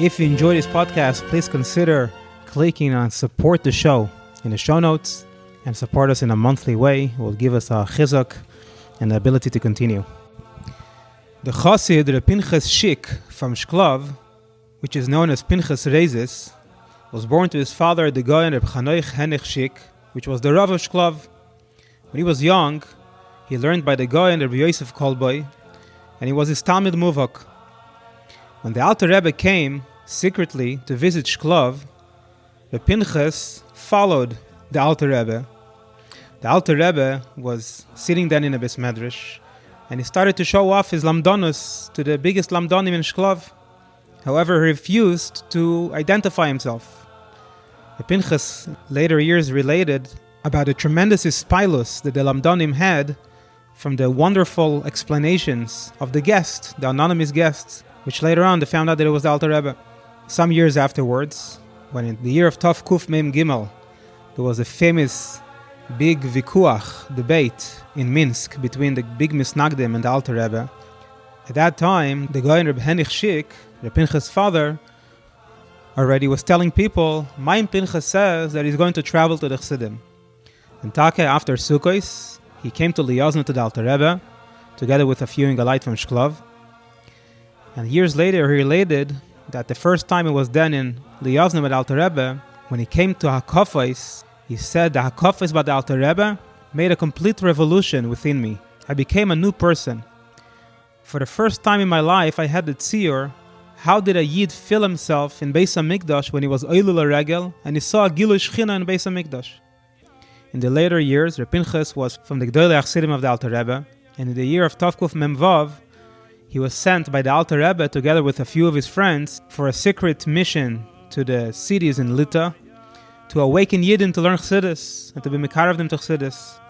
If you enjoy this podcast, please consider clicking on support the show in the show notes and support us in a monthly way. It will give us a chizuk and the ability to continue. The Chassid, the Pinchos Shik from Shklov, which is known as Pinchos Reizes, was born to his father, the Goyen Reb Chanoich Henich Shik, which was the Rav of Shklov. When he was young, he learned by the Goyen Reb Yosef Kolboy, and he was his Talmid Muvak. When the Alter Rebbe came secretly to visit Shklov, the Pinchos followed the Alter Rebbe. The Alter Rebbe was sitting then in a Beis Medrash, and he started to show off his lamdonus to the biggest lamdonim in Shklov. However, he refused to identify himself. The Pinchos later years related about the tremendous ispilus that the lamdonim had from the wonderful explanations of the guest, the anonymous guest, which later on they found out that it was the Alter Rebbe. Some years afterwards, when in the year of Tov Kuf Mem Gimel, there was a famous big vikuach, debate in Minsk between the big Misnagdim and the Alter Rebbe. At that time, the Goyen Reb Henich Shik, the Pinchos' father, already was telling people, Mein Pinchos says that he's going to travel to the Chassidim. And Take, after Sukkos, he came to Liyazna to the Alter Rebbe, together with a few Ingalite from Shklov. And years later, he related that the first time it was done in Liyazna with Alter Rebbe, when he came to Hakafais, he said the Hakafais by the Alter Rebbe made a complete revolution within me. I became a new person. For the first time in my life, I had the tziyur. How did a Yid feel himself in Beis HaMikdash when he was Oilul Regel and he saw a Gilu Shechina in Beis HaMikdash? In the later years, Reb Pinchos was from the Gdolei Chassidim of the Alter Rebbe, and in the year of Tov Kuf Mem Vav, he was sent by the Alter Rebbe together with a few of his friends for a secret mission to the cities in Lita to awaken Yidden to learn Chassidus and to be Mekarev them to Chassidus.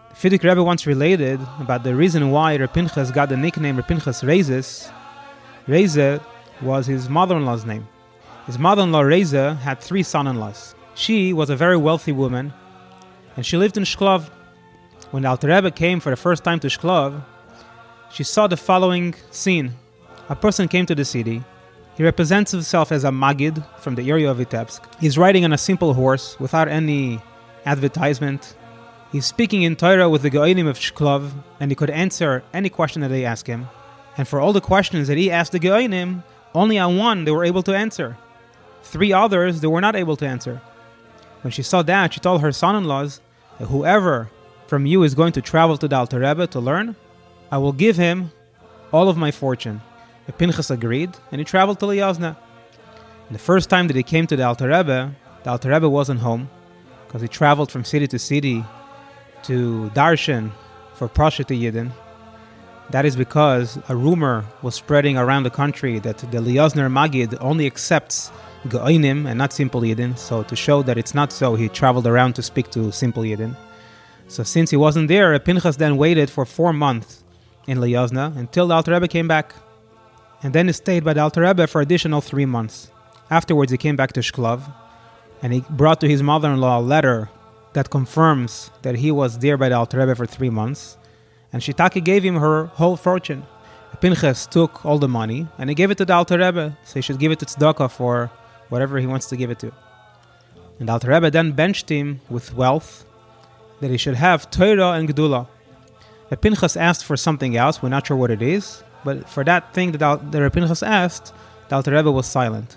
The Frierdiker Rebbe once related about the reason why Reb Pinchos got the nickname Reb Pinchos Reizes. Reize was his mother-in-law's name. His mother-in-law Reize had 3 son-in-laws. She was a very wealthy woman, and she lived in Shklov. When the Alter Rebbe came for the first time to Shklov, she saw the following scene. A person came to the city. He represents himself as a Magid from the area of Vitebsk. He's riding on a simple horse without any advertisement. He's speaking in Torah with the Goinim of Shklov, and he could answer any question that they ask him. And for all the questions that he asked the Goinim, only on one they were able to answer. 3 others they were not able to answer. When she saw that, she told her son-in-laws that whoever from you is going to travel to the Alter Rebbe to learn, I will give him all of my fortune. The Pinchos agreed, and he traveled to Liyazna. And the first time that he came to the Alter Rebbe wasn't home, because he traveled from city to city to Darshan for Prasha to Yidden. That is because a rumor was spreading around the country that the Liyazner Magid only accepts Goinim and not simple Yidden. So to show that it's not so, he traveled around to speak to simple Yidden. So since he wasn't there, Pinchos then waited for 4 months in Liyazna until the Alter Rebbe came back. And then he stayed by the Alter Rebbe for additional 3 months. Afterwards, he came back to Shklov, and he brought to his mother-in-law a letter that confirms that he was there by the Alter Rebbe for 3 months. And Shitaki gave him her whole fortune. Pinchos took all the money, and he gave it to the Alter Rebbe, so he should give it to tzedakah for whatever he wants to give it to. And the Alter Rebbe then benched him with wealth, that he should have Torah and Gedula. Pinchos asked for something else, we're not sure what it is, but for that thing that the Pinchos asked, the Alter Rebbe was silent.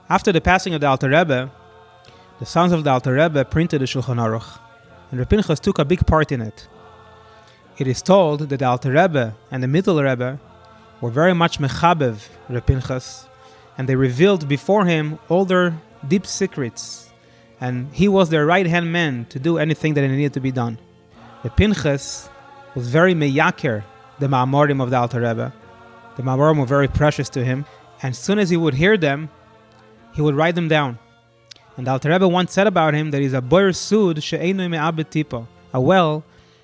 After the passing of the Alter Rebbe, the sons of the Alter Rebbe printed the Shulchan Aruch, and Pinchos took a big part in it. It is told that the Alter Rebbe and the Middle Rebbe were very much mechabev Pinchos, and they revealed before him all their deep secrets, and he was their right-hand man to do anything that needed to be done. The Pinchos was very meyaker, the Ma'amorim of the Alter Rebbe. The Ma'amorim were very precious to him, and as soon as he would hear them, he would write them down. And the Alter Rebbe once said about him that he's a boyer sud she'einu me'abed tipa, a well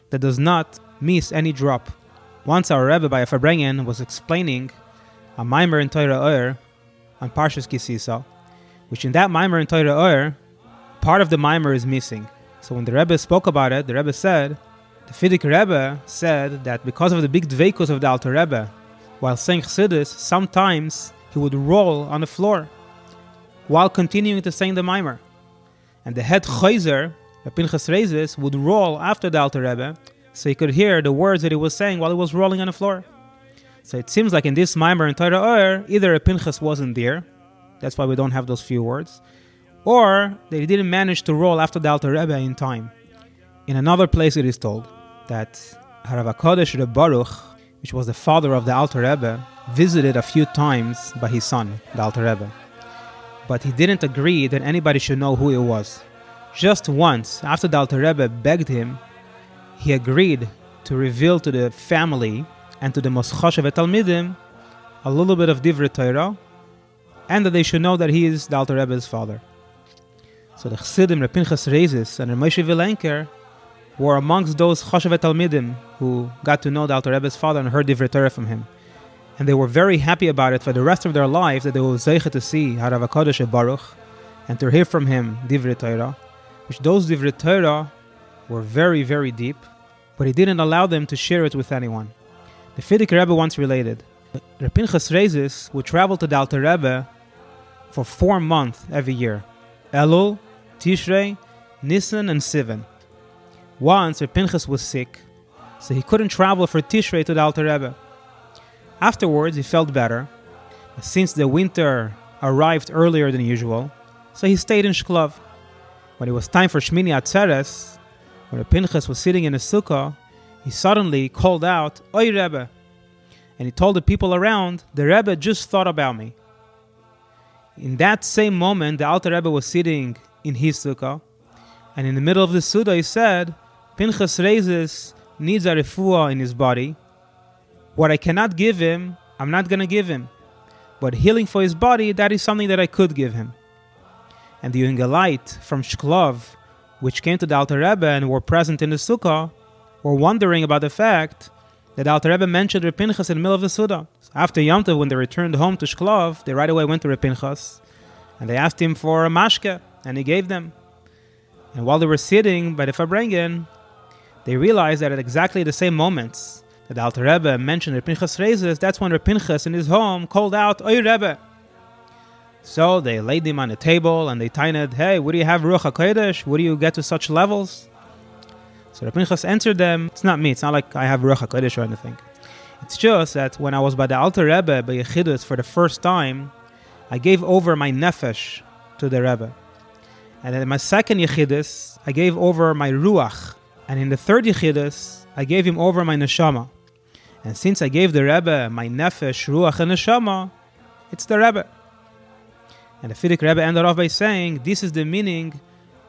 that does not miss any drop. Once our Rebbe by a Farbrengen was explaining a Maimer in Torah Oyer on Parshas Kisisa, which in that Maimer in Torah Oyer, part of the Maimer is missing. So when the Rebbe spoke about it, the Rebbe said, the Frierdiker Rebbe said that because of the big dveikus of the Alter Rebbe, while saying Chassidus, sometimes he would roll on the floor while continuing to sing the mimer. And the head chayzer, the Pinchos Reizes, would roll after the Alter Rebbe, so he could hear the words that he was saying while he was rolling on the floor. So it seems like in this mimer in Torah Or, either a Pinchas wasn't there, that's why we don't have those few words, or they didn't manage to roll after the Alter Rebbe in time. In another place it is told that Harav HaKodesh Reb Baruch, which was the father of the Alter Rebbe, visited a few times by his son, the Alter Rebbe. But he didn't agree that anybody should know who it was. Just once, after the Alter Rebbe begged him, he agreed to reveal to the family and to the Moschoshev Talmidim a little bit of Divrei Torah, and that they should know that he is the Alter Rebbe's father. So the Chassidim, Reb Pinchos Reizes and Reb Moshe Vilenker, were amongst those Choshev Talmidim who got to know the Alter Rebbe's father and heard Divrei Torah from him. And they were very happy about it for the rest of their life, that they will zeicha to see Harav HaKodesh Baruch and to hear from him Divrei Torah, which those Divrei Torah were very, very deep, but he didn't allow them to share it with anyone. The Frierdiker Rebbe once related, Reb Pinchos Reizes would travel to the Alter Rebbe for 4 months every year: Elul, Tishrei, Nisan, and Sivan. Once Reb Pinchas was sick, so he couldn't travel for Tishrei to the Alter Rebbe. Afterwards, he felt better. Since the winter arrived earlier than usual, so he stayed in Shklov. When it was time for Shmini Atzeres, when Reb Pinchas was sitting in a sukkah, he suddenly called out, "Oi Rebbe!" And he told the people around, "The Rebbe just thought about me." In that same moment, the Alter Rebbe was sitting in his sukkah, and in the middle of the sukkah he said, "Pinchos Reizes needs a refuah in his body. What I cannot give him, I'm not going to give him. But healing for his body, that is something that I could give him." And the Yungelite from Shklov, which came to the Alter Rebbe and were present in the sukkah, were wondering about the fact that the Alter Rebbe mentioned Reb Pinchas in the middle of the sukkah. So after Yom Tov, when they returned home to Shklov, they right away went to Reb Pinchas, and they asked him for a mashke, and he gave them. And while they were sitting by the Farbrengen, they realized that at exactly the same moments that the Alter Rebbe mentioned Reb Pinchos Reizes, that's when Reb Pinchas in his home called out, "Oi Rebbe!" So they laid him on the table and they tained, "Hey, where do you have Ruach HaKodesh? Where do you get to such levels?" So Reb Pinchas answered them, "It's not me, it's not like I have Ruach HaKodesh or anything. It's just that when I was by the Alter Rebbe by Yechidus for the first time, I gave over my nefesh to the Rebbe. And in my second Yechidus, I gave over my Ruach. And in the third Yechidus, I gave him over my neshama. And since I gave the Rebbe my nefesh, Ruach, and neshama, it's the Rebbe." And the Frierdiker Rebbe ended off by saying, this is the meaning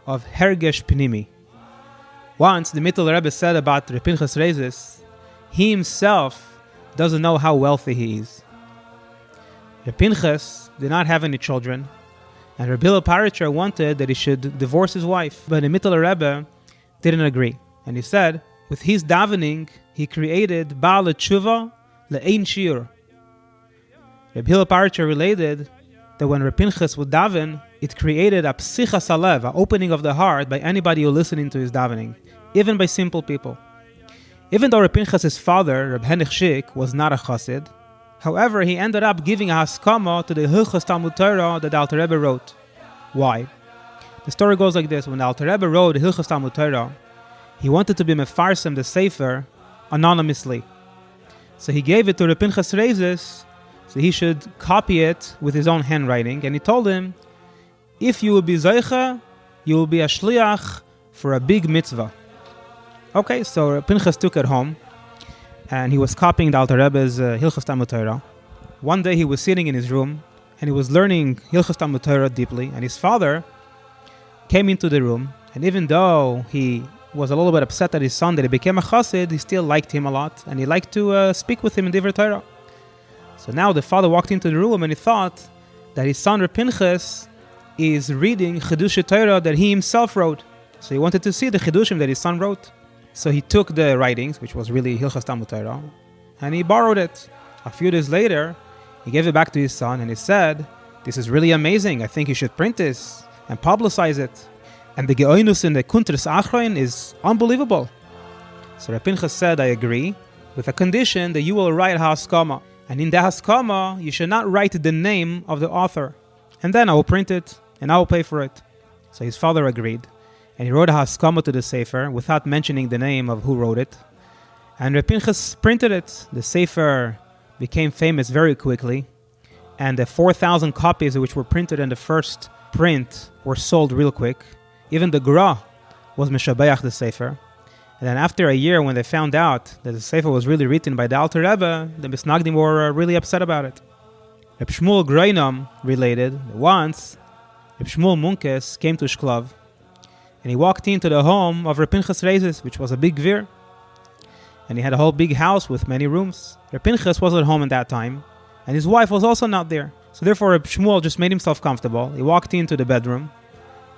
of Hergesh Pnimi. Once, the Mittel Rebbe said about Reb Pinchos Reizes, he himself doesn't know how wealthy he is. Reb Pinchas did not have any children, and Reb Hillel Paritcher wanted that he should divorce his wife, but the Mittel Rebbe didn't agree. And he said, with his davening, he created Baal Tshuva Le'ein Shir. Reb Hillel Paritcher related that when Reb Pinchas would daven, it created a psichas halev, an opening of the heart by anybody who listening to his davening, even by simple people. Even though Reb Pinchas' father, Reb Henich Schick, was not a chassid, however, he ended up giving a haskama to the Hilchos Talmud Torah that the Alter Rebbe wrote. Why? The story goes like this: when the Alter Rebbe wrote the Hilchos Talmud Torah, he wanted to be mefarsem the sefer anonymously. So he gave it to Reb Pinchos Reizes, so he should copy it with his own handwriting, and he told him, if you will be Zeicha, you will be a shliach for a big mitzvah. Okay, so Pinchas took it home, and he was copying the Alter Rebbe's Hilchos Talmud Torah. One day he was sitting in his room, and he was learning Hilchos Talmud Torah deeply, and his father came into the room, and even though he was a little bit upset at his son that he became a chassid, he still liked him a lot, and he liked to speak with him in Divrei Torah. So now the father walked into the room, and he thought that his son Reb Pinchas is reading Chiddushei Torah that he himself wrote. So he wanted to see the Chiddushim that his son wrote. So he took the writings, which was really Hilchos Talmud Torah, and he borrowed it. A few days later, he gave it back to his son, and he said, this is really amazing, I think you should print this and publicize it. And the Geoinus in the Kuntris Achroin is unbelievable. So Reb Pinchas said, I agree, with a condition that you will write Haskama. And in the Haskama, you should not write the name of the author. And then I will print it, and I will pay for it. So his father agreed, and he wrote a Haskama to the Sefer without mentioning the name of who wrote it. And Reb Pinchas printed it. The Sefer became famous very quickly, and the 4,000 copies which were printed in the first print were sold real quick. Even the Gra was Meshabeach the Sefer. And then after a year, when they found out that the Sefer was really written by the Alter Rebbe, the Misnagdim were really upset about it. Reb Shmuel Greinam related that once Reb Shmuel Munkes came to Shklov, and he walked into the home of Reb Pinchos Reizes, which was a big vir. And he had a whole big house with many rooms. Reb Pinchas was at home at that time, and his wife was also not there. So therefore, Reb Shmuel just made himself comfortable. He walked into the bedroom,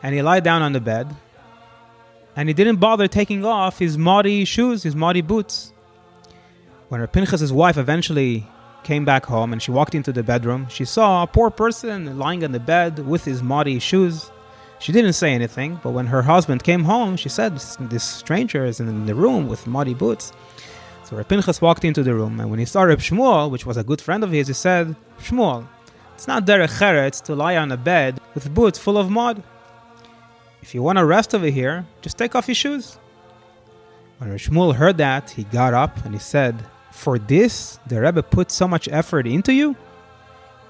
and he lied down on the bed, and he didn't bother taking off his muddy shoes, his muddy boots. When Reb Pinchas' wife eventually came back home and she walked into the bedroom, she saw a poor person lying on the bed with his muddy shoes. She didn't say anything, but when her husband came home, she said, this stranger is in the room with muddy boots. So Reb Pinchas walked into the room, and when he saw Reb Shmuel, which was a good friend of his, he said, Shmuel, it's not derech eretz to lie on a bed with boots full of mud. If you want to rest over here, just take off your shoes. When Reb Shmuel heard that, he got up and he said, for this, the Rebbe put so much effort into you?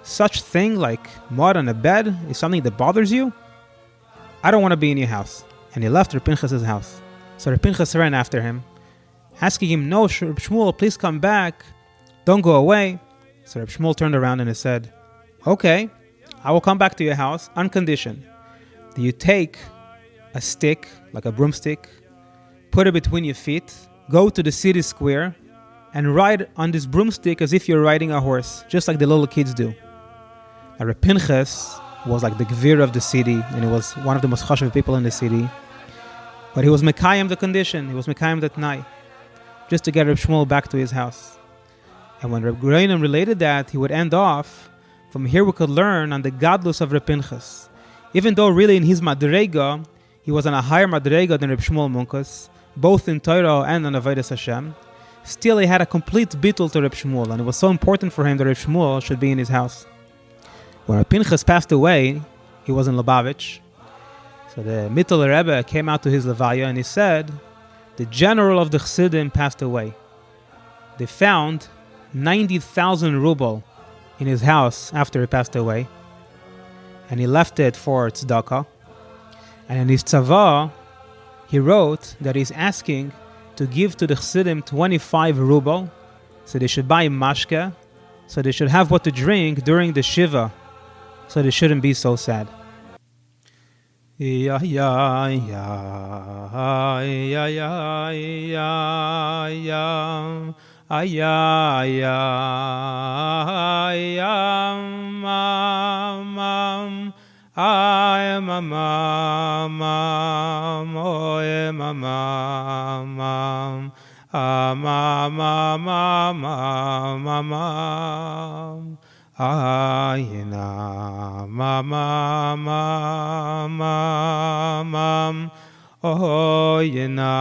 Such thing like mud on a bed is something that bothers you? I don't want to be in your house. And he left Reb Pinchas' house. So Reb Pinchas ran after him, asking him, no, Reb Shmuel, please come back. Don't go away. So Reb Shmuel turned around and he said, okay, I will come back to your house on condition that you take a stick, like a broomstick, put it between your feet, go to the city square, and ride on this broomstick as if you're riding a horse, just like the little kids do. Now, Reb Pinchas was like the gvir of the city, and he was one of the most chashuv people in the city. But he was mekayim the condition, he was mekayim the t'nai, just to get Reb Shmuel back to his house. And when Reb Greinam related that, he would end off, from here we could learn on the gadlus of Reb Pinchas. Even though really in his madrega, he was on a higher madrega than Reb Shmuel Munkes, both in Torah and on Avodas Hashem, still he had a complete bittul to Reb Shmuel, and it was so important for him that Reb Shmuel should be in his house. When Reb Pinchas passed away, he was in Lubavitch. So the Mittel Rebbe came out to his levaya and he said, the general of the Chassidim passed away. They found 90,000 ruble in his house after he passed away, and he left it for tzedakah. And in his tzava, he wrote that he's asking to give to the Chassidim 25 ruble, so they should buy mashke, so they should have what to drink during the shiva, so they shouldn't be so sad. Ya ya ya ya ya ya ya ya ya mam ay mama oy mama mama mama ayna mama mama oyna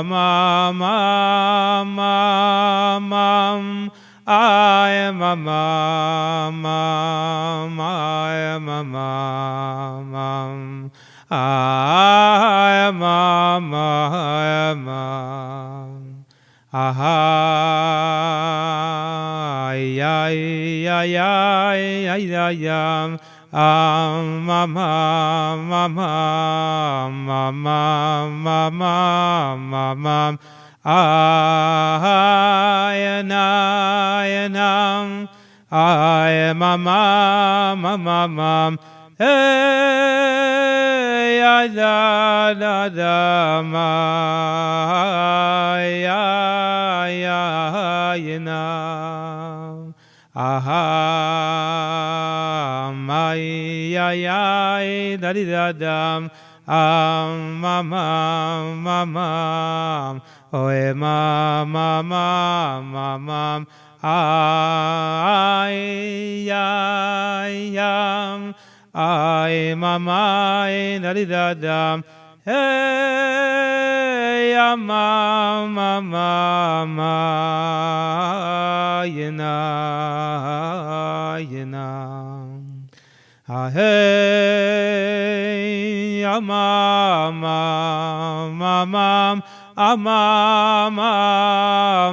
mama mama ay mama ay mama ay mama ay ay ay ay ay ay mama mama mama mama mama ay na ay mama mama hey ya da da da ma ya ya na aha mai ya ya da da da mama mama oy mama mama ay ya ay mama da da da hey ya mama mama Ahey, amam, amam, amam,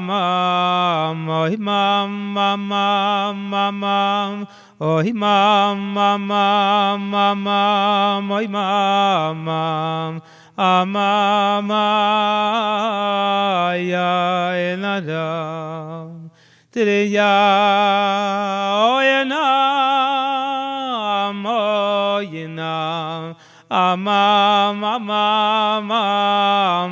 amam, oy mam, amam, amam, oy mam, amam, amam, oy mam, amam, ya enadam, tiriya, oyenam, oyenam, amam, amam,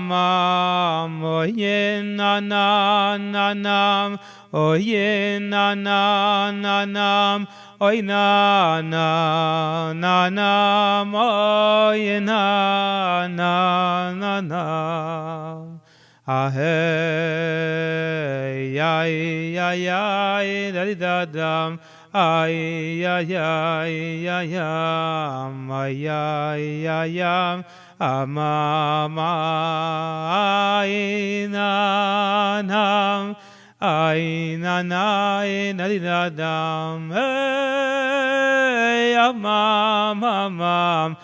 amam, oyenananam, oyenananam, oyenananam, oyenananam. Ahey, ay, ay, ay, da-di-da-dam, ay, ay, ay, ay, ay, ay, ay, amam, ay, nanam, ay, nanay, da-di-da-dam, hey, amam, amam,